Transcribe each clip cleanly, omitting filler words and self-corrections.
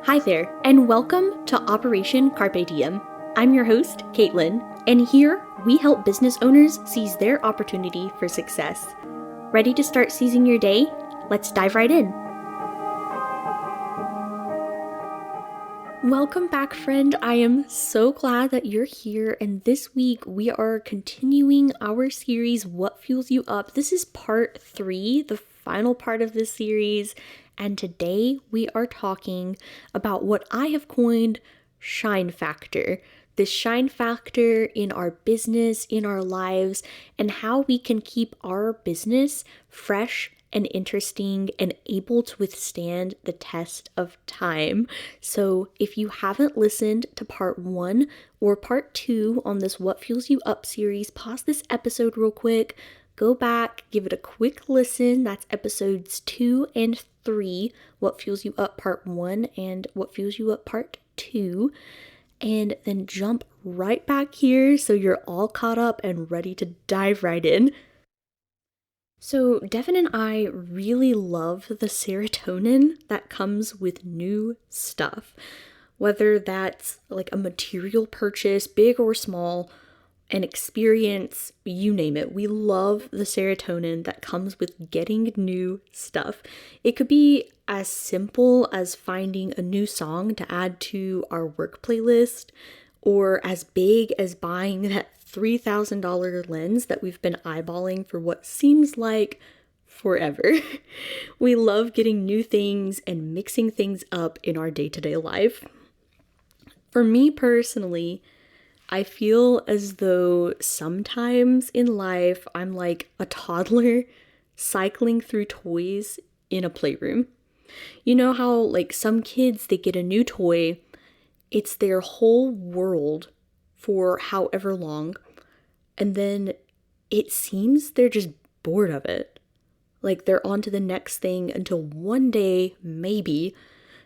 Hi there, and welcome to Operation Carpe Diem. I'm your host, Caitlin, and here we help business owners seize their opportunity for success. Ready to start seizing your day? Let's dive right in. Welcome back, friend. I am so glad that you're here, and this week we are continuing our series, What Fuels You Up? This is part 3, the final part of this series, and today we are talking about what I have coined shine factor. This shine factor in our business, in our lives, and how we can keep our business fresh and interesting and able to withstand the test of time. So if you haven't listened to part 1 or part 2 on this What Fuels You Up series, pause this episode real quick, go back, give it a quick listen. That's episodes 2 and 3, What Fuels You Up part 1 and What Fuels You Up part 2. And then jump right back here so you're all caught up and ready to dive right in. So Devin and I really love the serotonin that comes with new stuff, whether that's like a material purchase, big or small, an experience, you name it. We love the serotonin that comes with getting new stuff. It could be as simple as finding a new song to add to our work playlist, or as big as buying that $3,000 lens that we've been eyeballing for what seems like forever. We love getting new things and mixing things up in our day-to-day life. For me personally, I feel as though sometimes in life I'm like a toddler cycling through toys in a playroom. You know how like some kids, they get a new toy, it's their whole world for however long, and then it seems they're just bored of it. Like they're on to the next thing until one day, maybe,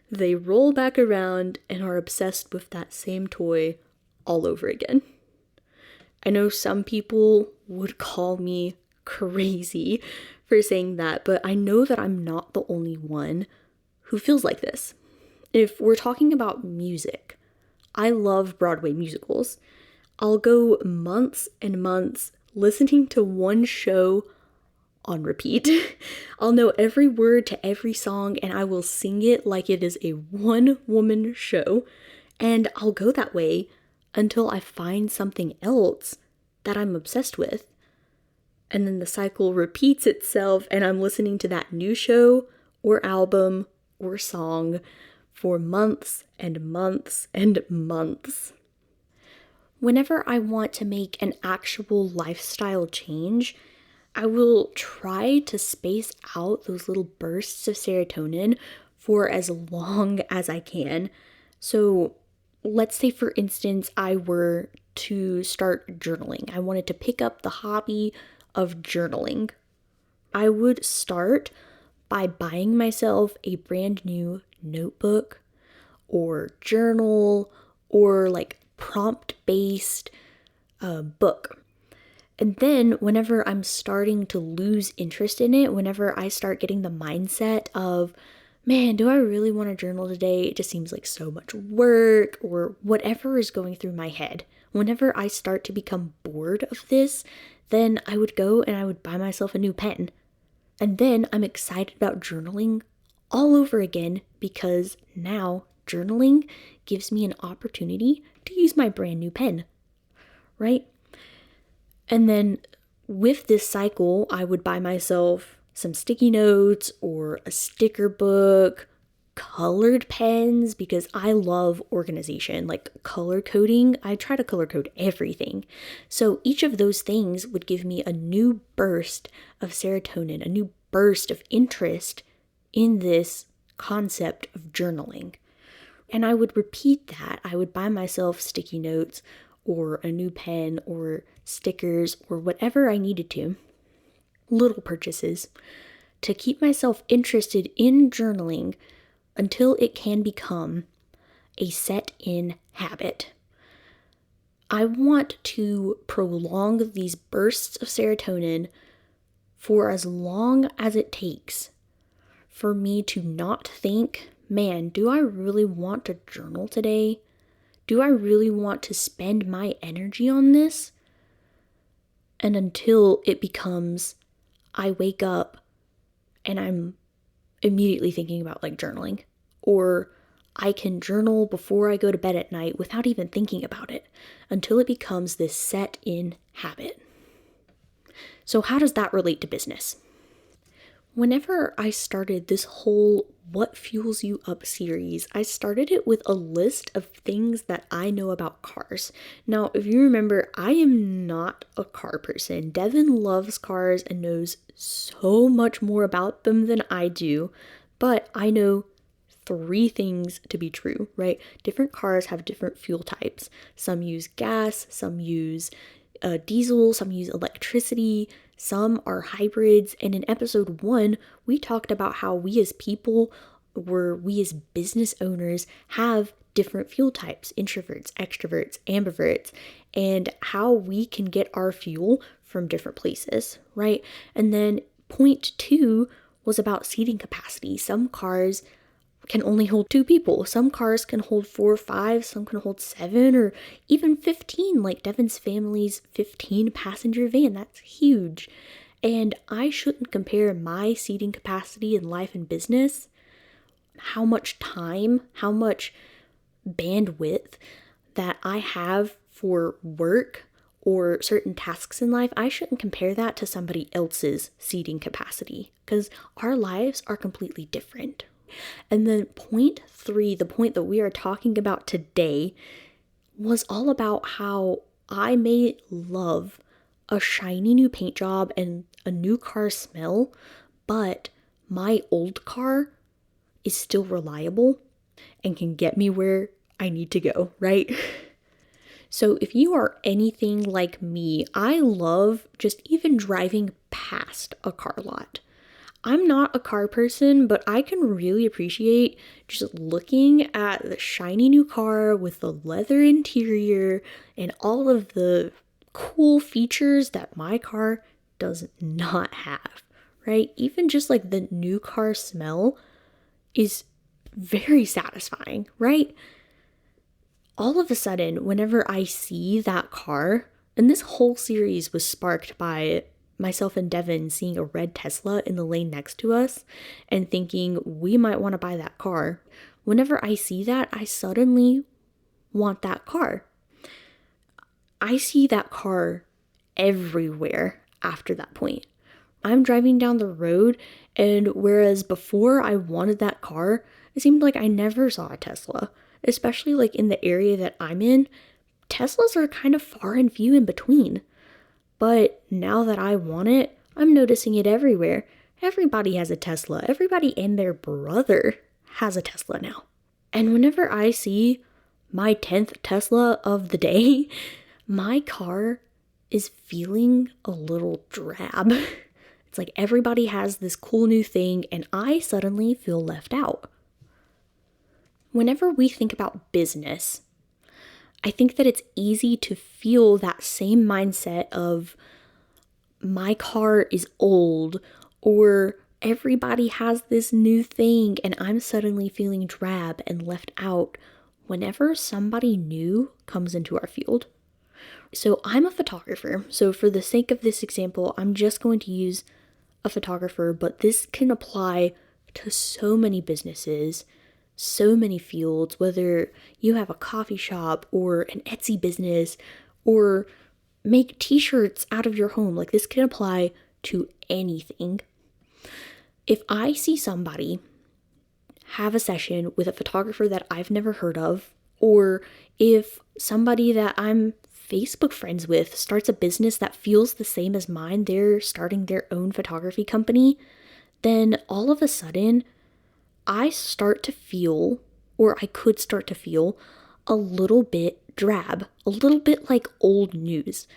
they roll back around and are obsessed with that same toy all over again. I know some people would call me crazy for saying that, but I know that I'm not the only one who feels like this. If we're talking about music, I love Broadway musicals. I'll go months and months listening to one show on repeat. I'll know every word to every song and I will sing it like it is a one-woman show. And I'll go that way until I find something else that I'm obsessed with. And then the cycle repeats itself and I'm listening to that new show or album or song for months and months and months. Whenever I want to make an actual lifestyle change, I will try to space out those little bursts of serotonin for as long as I can. So let's say, for instance, I were to start journaling. I wanted to pick up the hobby of journaling. I would start by buying myself a brand new notebook or journal or like prompt-based book. And then whenever I'm starting to lose interest in it, whenever I start getting the mindset of, man, do I really want to journal today? It just seems like so much work, or whatever is going through my head. Whenever I start to become bored of this, then I would go and I would buy myself a new pen. And then I'm excited about journaling all over again because now journaling gives me an opportunity to use my brand new pen, right? And then with this cycle, I would buy myself some sticky notes or a sticker book, colored pens, because I love organization, like color coding. I try to color code everything. So each of those things would give me a new burst of serotonin, a new burst of interest in this concept of journaling. And I would repeat that. I would buy myself sticky notes or a new pen or stickers or whatever I needed to, little purchases, to keep myself interested in journaling until it can become a set-in habit. I want to prolong these bursts of serotonin for as long as it takes for me to not think, man, do I really want to journal today? Do I really want to spend my energy on this? And until it becomes, I wake up and I'm immediately thinking about like journaling, or I can journal before I go to bed at night without even thinking about it, until it becomes this set in habit. So how does that relate to business? Whenever I started this whole What Fuels You Up series, I started it with a list of things that I know about cars. Now, if you remember, I am not a car person. Devin loves cars and knows so much more about them than I do, but I know 3 things to be true, right? Different cars have different fuel types. Some use gas, some use diesel, some use electricity, some are hybrids. And in episode 1, we talked about how we as people, or we as business owners, have different fuel types: introverts, extroverts, ambiverts, and how we can get our fuel from different places, right? And then point 2 was about seating capacity. Some cars can only hold 2 people. Some cars can hold 4 or 5, some can hold 7 or even 15, like Devin's family's 15 passenger van. That's huge. And I shouldn't compare my seating capacity in life and business, how much time, how much bandwidth that I have for work or certain tasks in life. I shouldn't compare that to somebody else's seating capacity, because our lives are completely different. And then point 3, the point that we are talking about today, was all about how I may love a shiny new paint job and a new car smell, but my old car is still reliable and can get me where I need to go, right? So if you are anything like me, I love just even driving past a car lot. I'm not a car person, but I can really appreciate just looking at the shiny new car with the leather interior and all of the cool features that my car does not have, right? Even just like the new car smell is very satisfying, right? All of a sudden, whenever I see that car, and this whole series was sparked by myself and Devin seeing a red Tesla in the lane next to us and thinking we might want to buy that car. Whenever I see that, I suddenly want that car. I see that car everywhere after that point. I'm driving down the road, and whereas before I wanted that car, it seemed like I never saw a Tesla, especially like in the area that I'm in. Teslas are kind of far and few in between. But now that I want it, I'm noticing it everywhere. Everybody has a Tesla. Everybody and their brother has a Tesla now. And whenever I see my 10th Tesla of the day, my car is feeling a little drab. It's like everybody has this cool new thing, and I suddenly feel left out. Whenever we think about business, I think that it's easy to feel that same mindset of my car is old, or everybody has this new thing and I'm suddenly feeling drab and left out whenever somebody new comes into our field. So I'm a photographer. So for the sake of this example, I'm just going to use a photographer, but this can apply to so many businesses, so many fields, whether you have a coffee shop or an Etsy business or make t-shirts out of your home. Like, this can apply to anything. If I see somebody have a session with a photographer that I've never heard of, or if somebody that I'm Facebook friends with starts a business that feels the same as mine, they're starting their own photography company, then all of a sudden I start to feel, or I could start to feel, a little bit drab, a little bit like old news,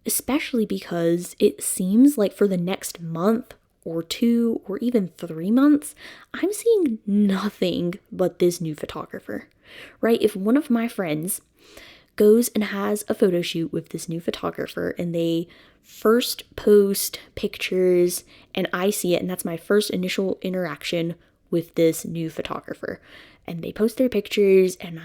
especially because it seems like for the next month or 2 or even 3 months, I'm seeing nothing but this new photographer, right? If one of my friends goes and has a photo shoot with this new photographer, and they first post pictures, and I see it, and that's my first initial interaction with this new photographer. And they post their pictures, and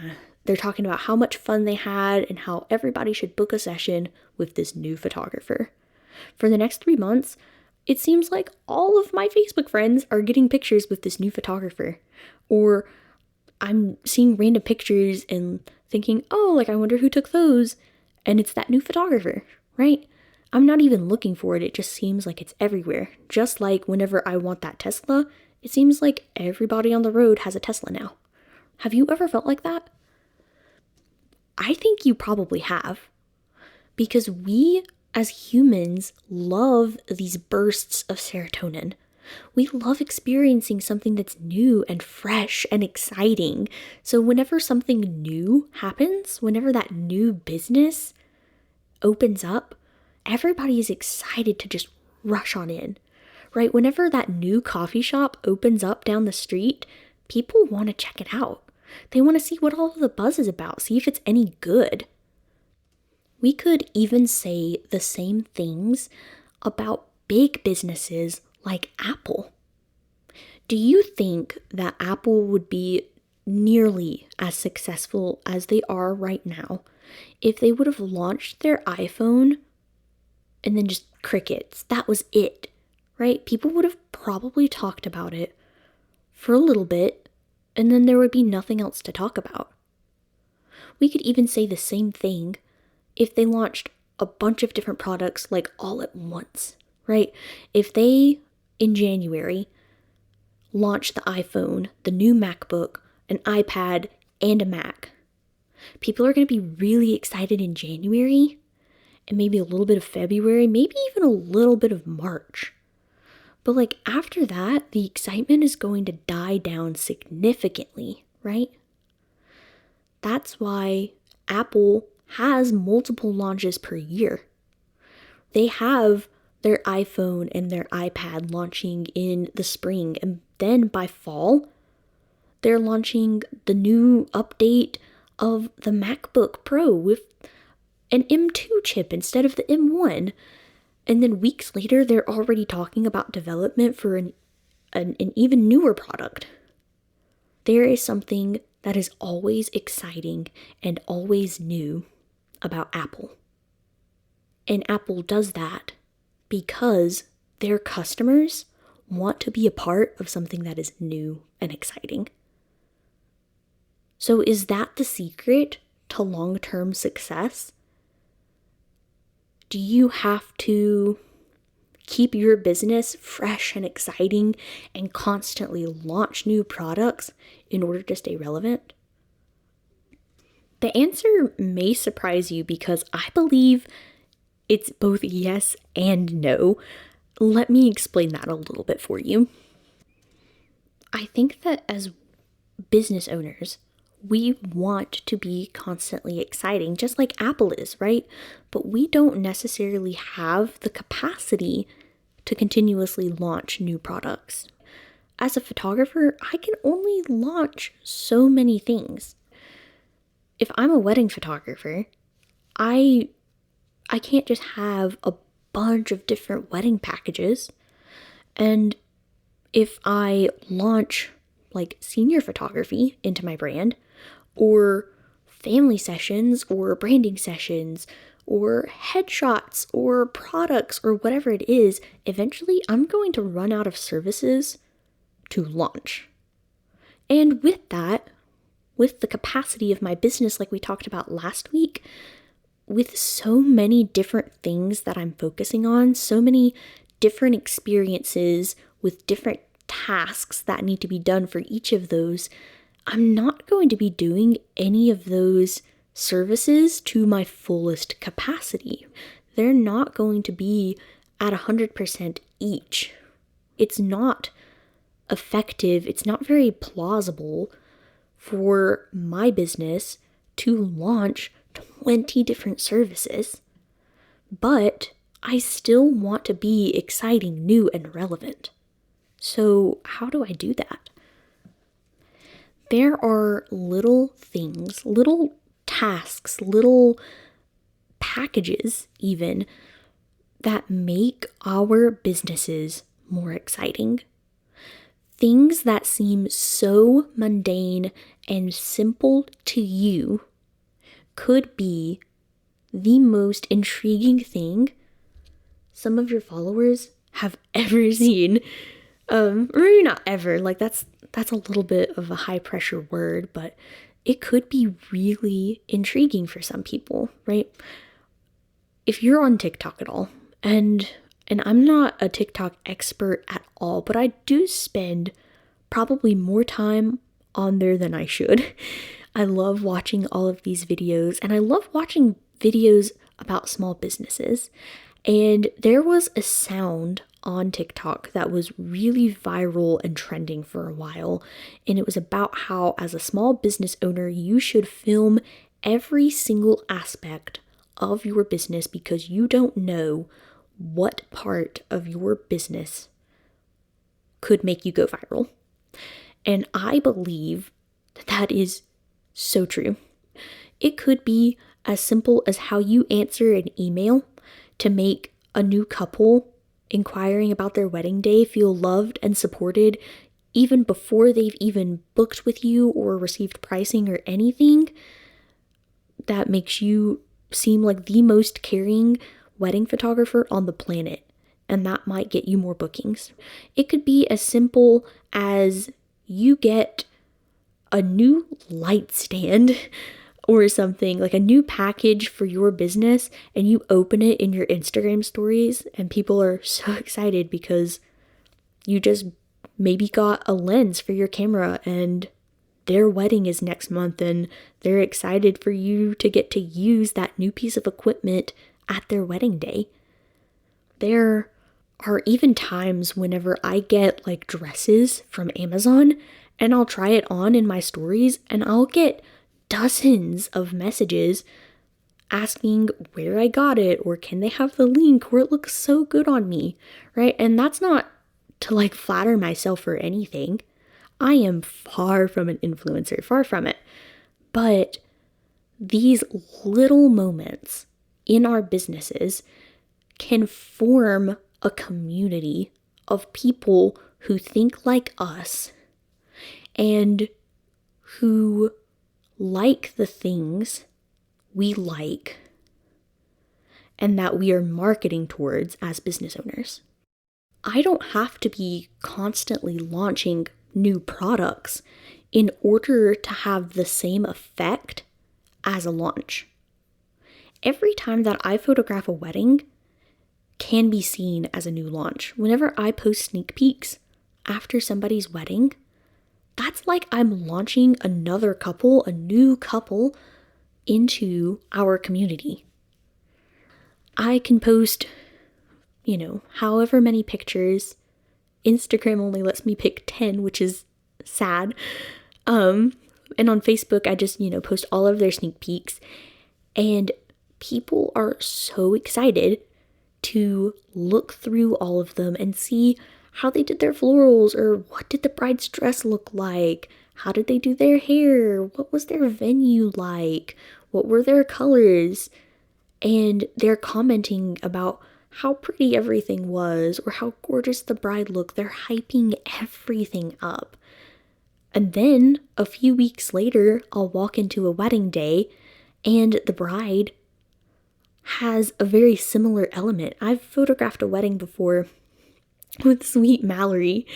they're talking about how much fun they had and how everybody should book a session with this new photographer. For the next 3 months, it seems like all of my Facebook friends are getting pictures with this new photographer. Or I'm seeing random pictures and thinking, oh, like, I wonder who took those. And it's that new photographer, right? I'm not even looking for it. It just seems like it's everywhere. Just like whenever I want that Tesla, it seems like everybody on the road has a Tesla now. Have you ever felt like that? I think you probably have. Because we, as humans, love these bursts of serotonin. We love experiencing something that's new and fresh and exciting. So whenever something new happens, whenever that new business opens up, everybody is excited to just rush on in, right? Whenever that new coffee shop opens up down the street, people want to check it out. They want to see what all of the buzz is about, see if it's any good. We could even say the same things about big businesses like Apple. Do you think that Apple would be nearly as successful as they are right now if they would have launched their iPhone and then just crickets? That was it, right? People would have probably talked about it for a little bit, and then there would be nothing else to talk about. We could even say the same thing if they launched a bunch of different products like all at once, right? If they, in January, launched the iPhone, the new MacBook, an iPad, and a Mac, people are going to be really excited in January, and maybe a little bit of February, maybe even a little bit of March. But like after that, the excitement is going to die down significantly, right? That's why Apple has multiple launches per year. They have their iPhone and their iPad launching in the spring, and then by fall, they're launching the new update of the MacBook Pro with an M2 chip instead of the M1. And then weeks later, they're already talking about development for an even newer product. There is something that is always exciting and always new about Apple. And Apple does that because their customers want to be a part of something that is new and exciting. So is that the secret to long-term success? Do you have to keep your business fresh and exciting and constantly launch new products in order to stay relevant? The answer may surprise you because I believe it's both yes and no. Let me explain that a little bit for you. I think that as business owners, we want to be constantly exciting, just like Apple is, right? But we don't necessarily have the capacity to continuously launch new products. As a photographer, I can only launch so many things. If I'm a wedding photographer, I can't just have a bunch of different wedding packages. And if I launch like senior photography into my brand, or family sessions, or branding sessions, or headshots, or products, or whatever it is, eventually I'm going to run out of services to launch. And with that, with the capacity of my business, like we talked about last week, with so many different things that I'm focusing on, so many different experiences with different tasks that need to be done for each of those, I'm not going to be doing any of those services to my fullest capacity. They're not going to be at 100% each. It's not effective. It's not very plausible for my business to launch 20 different services. But I still want to be exciting, new, and relevant. So how do I do that? There are little things, little tasks, little packages even, that make our businesses more exciting. Things that seem so mundane and simple to you could be the most intriguing thing some of your followers have ever seen. Or maybe not ever, like that's a little bit of a high pressure word, but it could be really intriguing for some people, right? If you're on TikTok at all, and I'm not a TikTok expert at all, but I do spend probably more time on there than I should. I love watching all of these videos, and I love watching videos about small businesses. And there was a sound on TikTok that was really viral and trending for a while. And it was about how, as a small business owner, you should film every single aspect of your business because you don't know what part of your business could make you go viral. And I believe that is so true. It could be as simple as how you answer an email to make a new couple inquiring about their wedding day feel loved and supported even before they've even booked with you or received pricing or anything. That makes you seem like the most caring wedding photographer on the planet, and that might get you more bookings. It could be as simple as you get a new light stand or something, like a new package for your business, and you open it in your Instagram stories and people are so excited because you just maybe got a lens for your camera and their wedding is next month and they're excited for you to get to use that new piece of equipment at their wedding day. There are even times whenever I get like dresses from Amazon and I'll try it on in my stories and I'll get dozens of messages asking where I got it or can they have the link or it looks so good on me, right? And that's not to like flatter myself or anything. I am far from an influencer, far from it. But these little moments in our businesses can form a community of people who think like us and who like the things we like and that we are marketing towards as business owners. I don't have to be constantly launching new products in order to have the same effect as a launch. Every time that I photograph a wedding can be seen as a new launch. Whenever I post sneak peeks after somebody's wedding, that's like I'm launching another couple, a new couple, into our community. I can post, however many pictures. Instagram only lets me pick 10, which is sad. And on Facebook, I just, post all of their sneak peeks. And people are so excited to look through all of them and see how they did their florals, or what did the bride's dress look like? How did they do their hair? What was their venue like? What were their colors? And they're commenting about how pretty everything was or how gorgeous the bride looked. They're hyping everything up. And then a few weeks later, I'll walk into a wedding day and the bride has a very similar element. I've photographed a wedding before with sweet Mallory,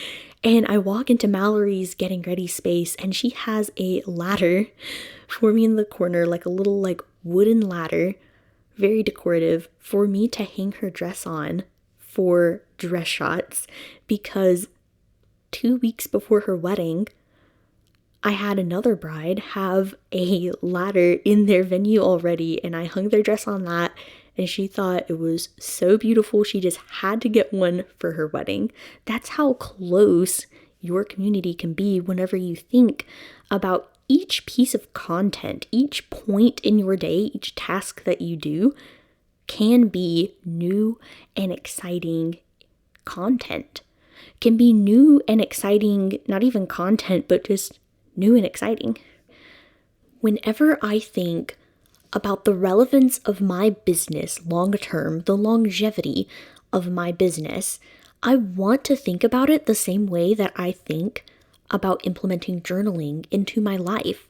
and I walk into Mallory's getting ready space and she has a ladder for me in the corner, like a little wooden ladder, very decorative, for me to hang her dress on for dress shots, because 2 weeks before her wedding, I had another bride have a ladder in their venue already, and I hung their dress on that, and she thought it was so beautiful she just had to get one for her wedding. That's how close your community can be whenever you think about each piece of content, each point in your day, each task that you do can be new and exciting content. Can be new and exciting, not even content, but just new and exciting. Whenever I think about the relevance of my business long term, the longevity of my business, I want to think about it the same way that I think about implementing journaling into my life,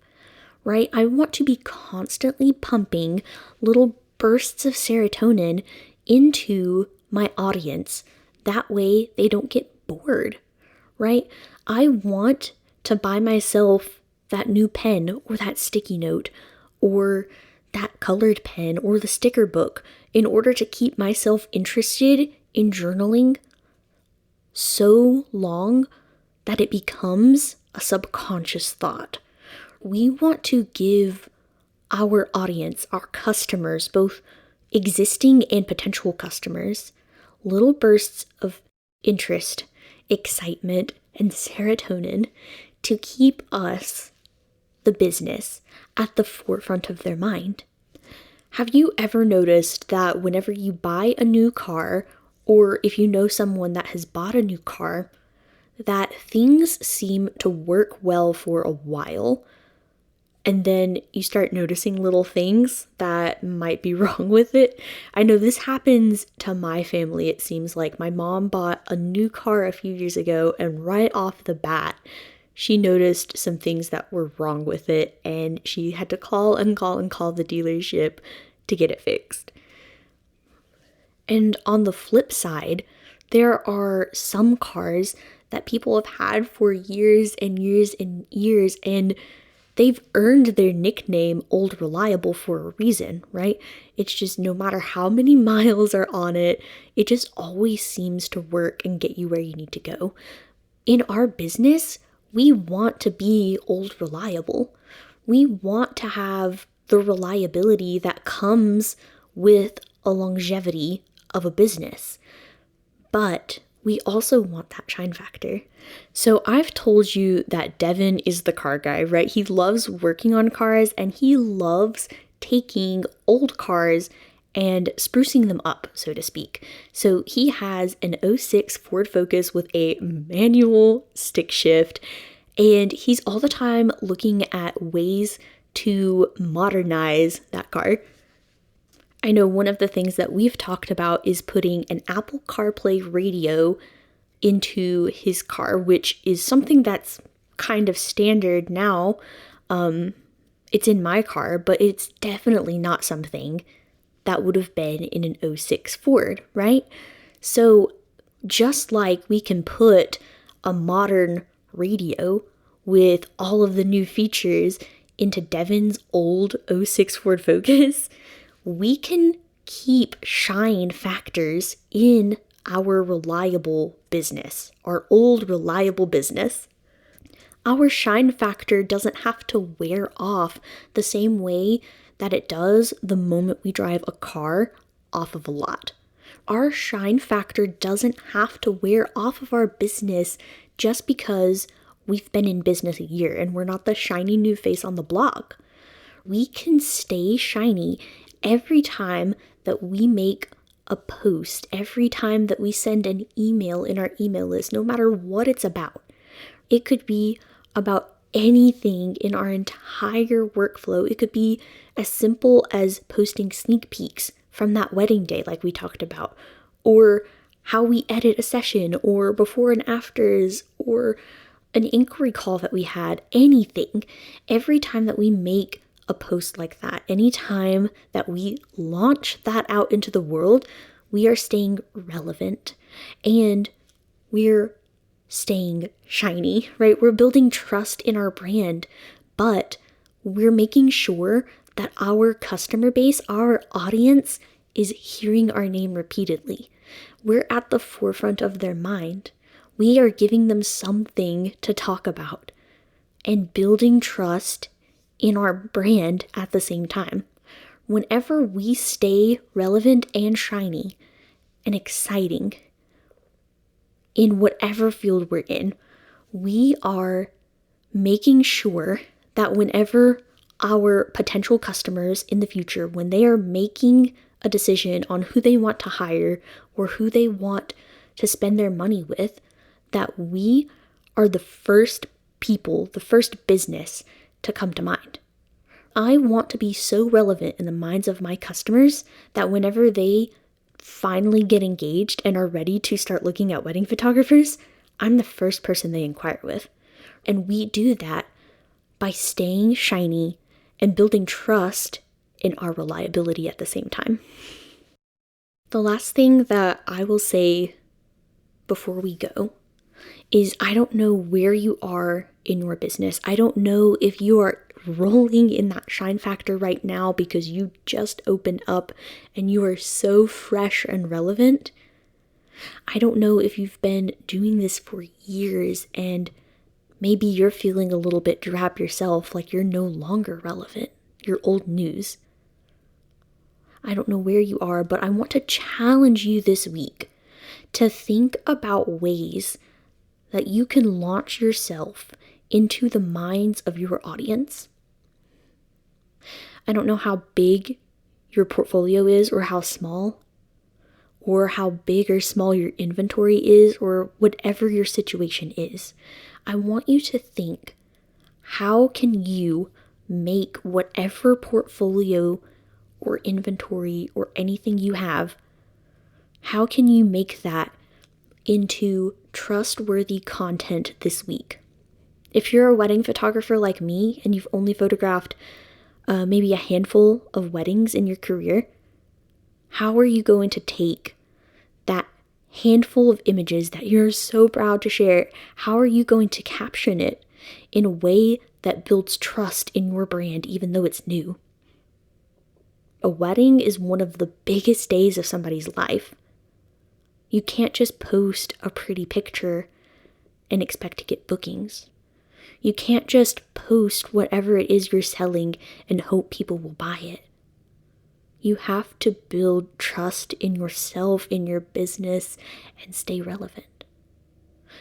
right? I want to be constantly pumping little bursts of serotonin into my audience. That way they don't get bored, right? I want to buy myself that new pen or that sticky note or that colored pen or the sticker book in order to keep myself interested in journaling so long that it becomes a subconscious thought. We want to give our audience, our customers, both existing and potential customers, little bursts of interest, excitement, and serotonin to keep us, the business, at the forefront of their mind. Have you ever noticed that whenever you buy a new car, or if you know someone that has bought a new car, that things seem to work well for a while, and then you start noticing little things that might be wrong with it? I know this happens to my family. It seems like my mom bought a new car a few years ago, and right off the bat, she noticed some things that were wrong with it, and she had to call and call and call the dealership to get it fixed. And on the flip side, there are some cars that people have had for years and years and years, and they've earned their nickname Old Reliable for a reason, right? It's just no matter how many miles are on it, it just always seems to work and get you where you need to go. In our business, we want to be Old Reliable. We want to have the reliability that comes with a longevity of a business. But we also want that shine factor. So I've told you that Devin is the car guy, right? He loves working on cars and he loves taking old cars and sprucing them up, so to speak. So he has an '06 Ford Focus with a manual stick shift, and he's all the time looking at ways to modernize that car. I know one of the things that we've talked about is putting an Apple CarPlay radio into his car, which is something that's kind of standard now. It's in my car, but it's definitely not something that would have been in an '06 Ford, right? So just like we can put a modern radio with all of the new features into Devin's old '06 Ford Focus, we can keep shine factors in our reliable business, our old reliable business. Our shine factor doesn't have to wear off the same way that it does the moment we drive a car off of a lot. Our shine factor doesn't have to wear off of our business just because we've been in business a year and we're not the shiny new face on the block. We can stay shiny every time that we make a post, every time that we send an email in our email list, no matter what it's about. It could be about anything in our entire workflow. It could be as simple as posting sneak peeks from that wedding day like we talked about, or how we edit a session, or before and afters, or an inquiry call that we had, anything. Every time that we make a post like that, anytime that we launch that out into the world, we are staying relevant and we're staying shiny, right? We're building trust in our brand, but we're making sure that our customer base, our audience, is hearing our name repeatedly. We're at the forefront of their mind. We are giving them something to talk about and building trust in our brand at the same time. Whenever we stay relevant and shiny and exciting in whatever field we're in, we are making sure that whenever our potential customers in the future, when they are making a decision on who they want to hire or who they want to spend their money with, that we are the first people, the first business to come to mind. I want to be so relevant in the minds of my customers that whenever they finally get engaged and are ready to start looking at wedding photographers, I'm the first person they inquire with. And we do that by staying shiny and building trust in our reliability at the same time. The last thing that I will say before we go is I don't know where you are in your business. I don't know if you are rolling in that shine factor right now because you just opened up and you are so fresh and relevant. I don't know if you've been doing this for years and maybe you're feeling a little bit drab yourself, like you're no longer relevant. You're old news. I don't know where you are, but I want to challenge you this week to think about ways that you can launch yourself into the minds of your audience. I don't know how big your portfolio is or how small, or how big or small your inventory is, or whatever your situation is. I want you to think, how can you make whatever portfolio or inventory or anything you have, how can you make that into trustworthy content this week? If you're a wedding photographer like me and you've only photographed maybe a handful of weddings in your career, how are you going to take that handful of images that you're so proud to share? How are you going to caption it in a way that builds trust in your brand, even though it's new? A wedding is one of the biggest days of somebody's life. You can't just post a pretty picture and expect to get bookings. You can't just post whatever it is you're selling and hope people will buy it. You have to build trust in yourself, in your business, and stay relevant.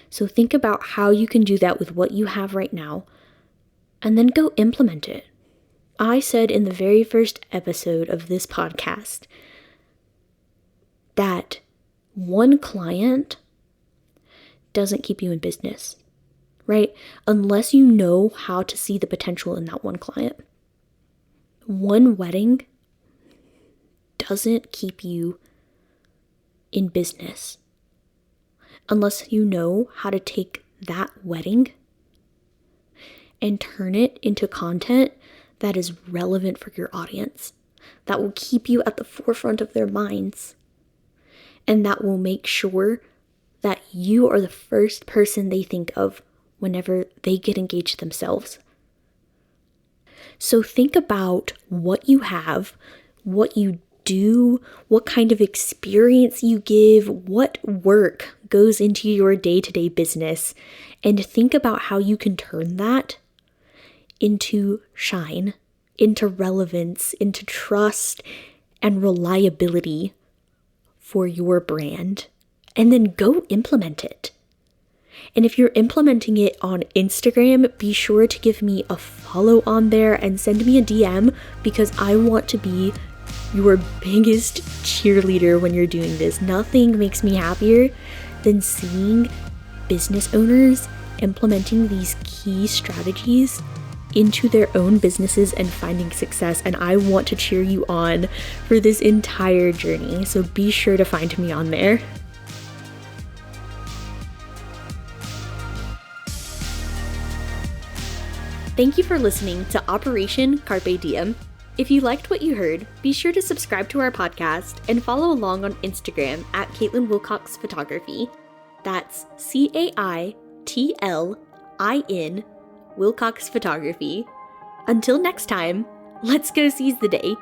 So think about how you can do that with what you have right now, and then go implement it. I said in the very first episode of this podcast that one client doesn't keep you in business, right? Unless you know how to see the potential in that one client. One wedding doesn't keep you in business unless you know how to take that wedding and turn it into content that is relevant for your audience, that will keep you at the forefront of their minds, and that will make sure that you are the first person they think of whenever they get engaged themselves. So think about what you have, what you do, what kind of experience you give, what work goes into your day-to-day business, and think about how you can turn that into shine, into relevance, into trust and reliability for your brand, and then go implement it. And if you're implementing it on Instagram, be sure to give me a follow on there and send me a DM, because I want to be your biggest cheerleader when you're doing this. Nothing makes me happier than seeing business owners implementing these key strategies into their own businesses and finding success. And I want to cheer you on for this entire journey. So be sure to find me on there. Thank you for listening to Operation Carpe Diem. If you liked what you heard, be sure to subscribe to our podcast and follow along on Instagram at Caitlin Wilcox Photography. That's CAITLIN Wilcox Photography. Until next time, let's go seize the day.